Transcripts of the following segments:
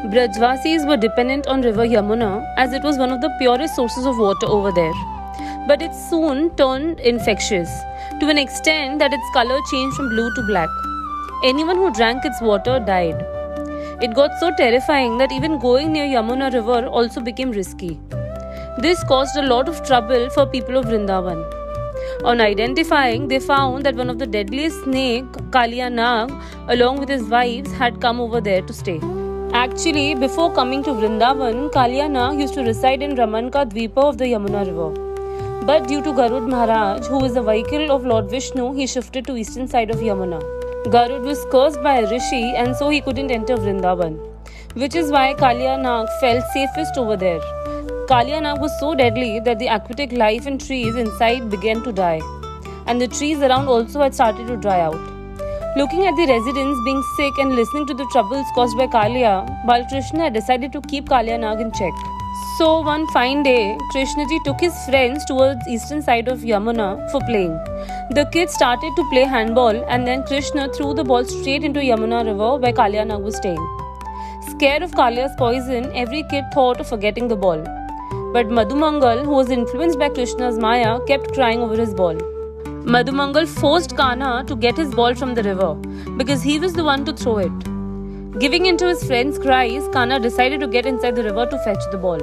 Brajvasis were dependent on river Yamuna as it was one of the purest sources of water over there. But it soon turned infectious, to an extent that its color changed from blue to black. Anyone who drank its water died. It got so terrifying that even going near Yamuna river also became risky. This caused a lot of trouble for people of Vrindavan. On identifying, they found that one of the deadliest snake, Kaliya Nag, along with his wives, had come over there to stay. Actually, before coming to Vrindavan, Kaliya Nag used to reside in Ramanka Dvipa of the Yamuna river. But due to Garud Maharaj, who is a vehicle of Lord Vishnu, he shifted to eastern side of Yamuna. Garud was cursed by a rishi and so he couldn't enter Vrindavan, which is why Kaliya Nag felt safest over there. Kaliya Nag was so deadly that the aquatic life and trees inside began to die, and the trees around also had started to dry out. Looking at the residents being sick and listening to the troubles caused by Kaliya, Balkrishna had decided to keep Kaliya Nag in check. So one fine day, Krishnaji took his friends towards eastern side of Yamuna for playing. The kids started to play handball and then Krishna threw the ball straight into Yamuna river where Kaliya Nag was staying. Scared of Kaliya's poison, every kid thought of forgetting the ball. But Madhumangal, who was influenced by Krishna's Maya, kept crying over his ball. Madhumangal forced Kana to get his ball from the river because he was the one to throw it. Giving in to his friends' cries, Kana decided to get inside the river to fetch the ball.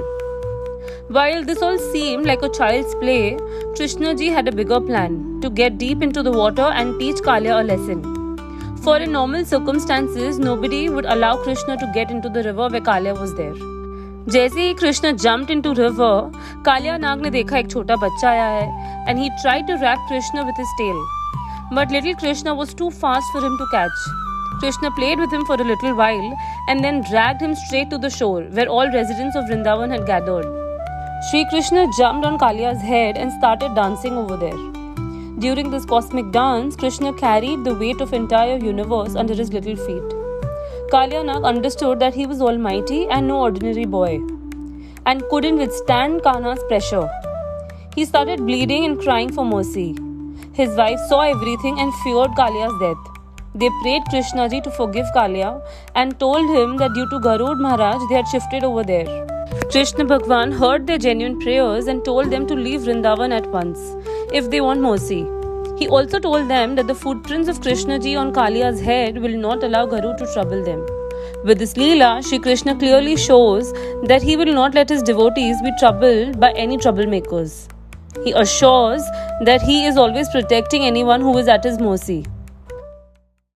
While this all seemed like a child's play, Krishnaji had a bigger plan to get deep into the water and teach Kaliya a lesson. For in normal circumstances, nobody would allow Krishna to get into the river where Kaliya was there. जैसे ही Krishna jumped into river, Kaliya नाग ने देखा एक छोटा बच्चा आया है and he tried to grab Krishna with his tail. But little Krishna was too fast for him to catch. Krishna played with him for a little while and then dragged him straight to the shore where all residents of Vrindavan had gathered. Shri Krishna jumped on Kaliya's head and started dancing over there. During this cosmic dance, Krishna carried the weight of entire universe under his little feet. Kaliya Nag understood that he was almighty and no ordinary boy, and couldn't withstand Kana's pressure. He started bleeding and crying for mercy. His wife saw everything and feared Kaliya's death. They prayed Krishnaji to forgive Kaliya and told him that due to Garud Maharaj they had shifted over there. Krishna Bhagwan heard their genuine prayers and told them to leave Vrindavan at once if they want mercy. He also told them that the footprints of Krishnaji on Kaliya's head will not allow Garud to trouble them. With this Leela, Shri Krishna clearly shows that he will not let his devotees be troubled by any troublemakers. He assures that he is always protecting anyone who is at his mercy.